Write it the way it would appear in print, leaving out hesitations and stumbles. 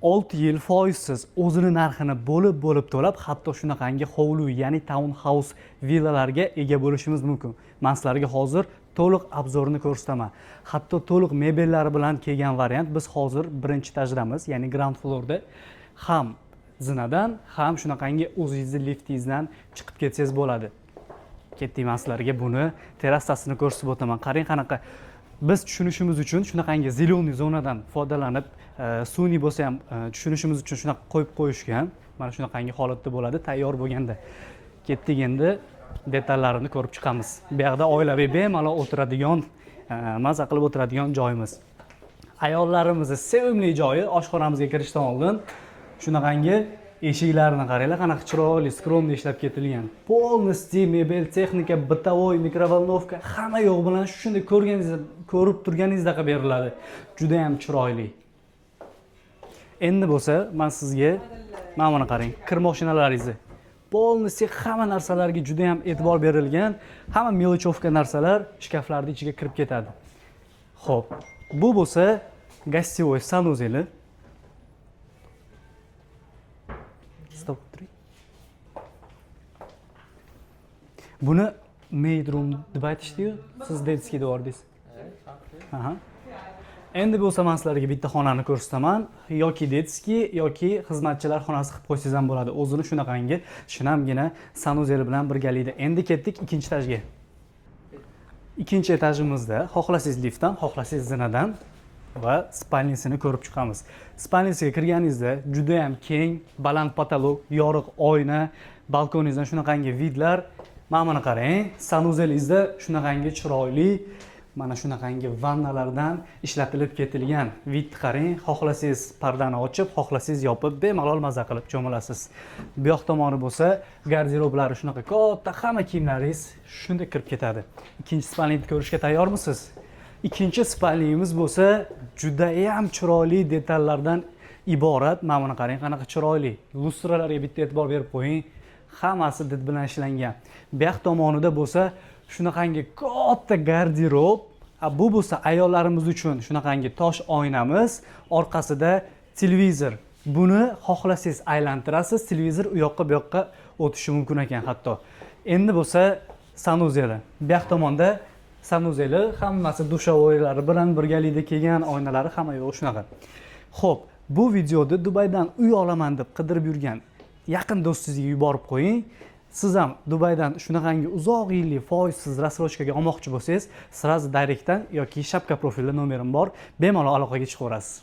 6 yil foizsiz o'zini narxini bo'lib to'lab, hatto shunaqangi hovli, ya'ni town house villalarga ega bo'lishimiz mumkin. Men sizlarga hozir to'liq obzorini ko'rsataman. Hatto to'liq mebellari bilan kelgan variant. Biz hozir birinchi etajdamiz, ya'ni ground floorda. Ham zinadan, ham shunaqangi o'zingizning liftingizdan chiqib ketsangiz bo'ladi. Ketdik, men sizlarga buni terrasasini ko'rsatib o'taman. Qarang qanaqa. Biz tushunishimiz uchun shunaqangi zeleniy zonadan foydalanib, sun'iy bo'lsa ham tushunishimiz uchun shunaqa qo'yib qo'yishgan. Mana shunaqangi holatda bo'ladi tayyor bo'lganda. Ketdik, endi detallarini ko'rib chiqamiz. Bu yerda oilaviy bemalol o'tiradigan, maza qilib o'tiradigan joyimiz. Ayollarimizni sevimli joyi oshxonamizga kirishdan oldin shunaqangi eshiklarini qaranglar, qanaqa chiroyli, skromli ishlab ketilgan. Полностью mebel, texnika, bытовой, mikrovolnovka hamma yo'q bilan shunday ko'rib turganingizda beriladi. Juda ham chiroyli. Endi bo'lsa, men sizga mana buni qarang, kir mashinalaringizni. Полностью hamma narsalarga juda ham e'tibor berilgan, hamma mелочевка narsalar shkaflarning ichiga kirib ketadi. Xo'p, bu bo'lsa гостевой sanuzeli. Buni maid room deb aytishdi-yu, siz detskiy deb ordingiz. Aha. Endi bo'lsa men sizlarga bitta xonani ko'rsataman, yoki detskiy yoki xizmatchilar xonasi qilib qo'ysangiz ham bo'ladi. O'zini shunaqangi shinamgina sanuzeli bilan birgalikda. Endi ketdik ikkinchi etajga. Ikkinchi etajimizda xohlasangiz liftdan, xohlasangiz zinadan va spalnisini ko'rib chiqamiz. Spalnisiga kirganingizda juda ham keng, baland potolok, yorug' oyna, balkoningizdan shunaqangi vidlar. Mana qarang, sanuzelingizda shunaqangi chiroyli, mana shunaqangi vannalardan ishlatilib ketilgan. Vid qarang, xohlasangiz pardani ochib, xohlasangiz yopib, bemalol maza qilib cho'milasiz. Bu yoq tomoni bo'lsa, garderoblari shunaqa katta, hamma kiyimlaringiz shunda kirib ketadi. Ikkinchi spalnini ko'rishga tayyormisiz? Ikkinchi spalnimiz bo'lsa, juda ham chiroyli detallardan iborat. Mana buni qarang, qanaqa chiroyli. Lustralarga bitta e'tibor berib qo'ying. Hammasi did bilan ishlangan. Bu yoq tomonida bo'lsa, shunaqangi katta garderob. Bu bo'lsa ayollarimiz uchun shunaqangi tosh oynamiz, orqasida televizor. Buni xohlasangiz aylantirasiz, televizor u yoqqa bu yoqqa o'tishi mumkin ekan hatto. Endi bo'lsa sanuzeli. Bu yoq tomonda sanuzeli, hammasi dushovoylari bilan birgalikda kelgan, oynalari hamma yo'q shunaqa. Xo'p, bu videoda Dubaydan uy olaman deb qidirib yurgan yaqin do'stingizga yuborib qo'ying. Siz ham Dubaydan shunaqangi uzoq yillik foizsiz рассрочкаga olmoqchi bo'lsangiz, sразу direktdan yoki shapka profilda nomerim bor, bemalol aloqaga chiqaverasiz.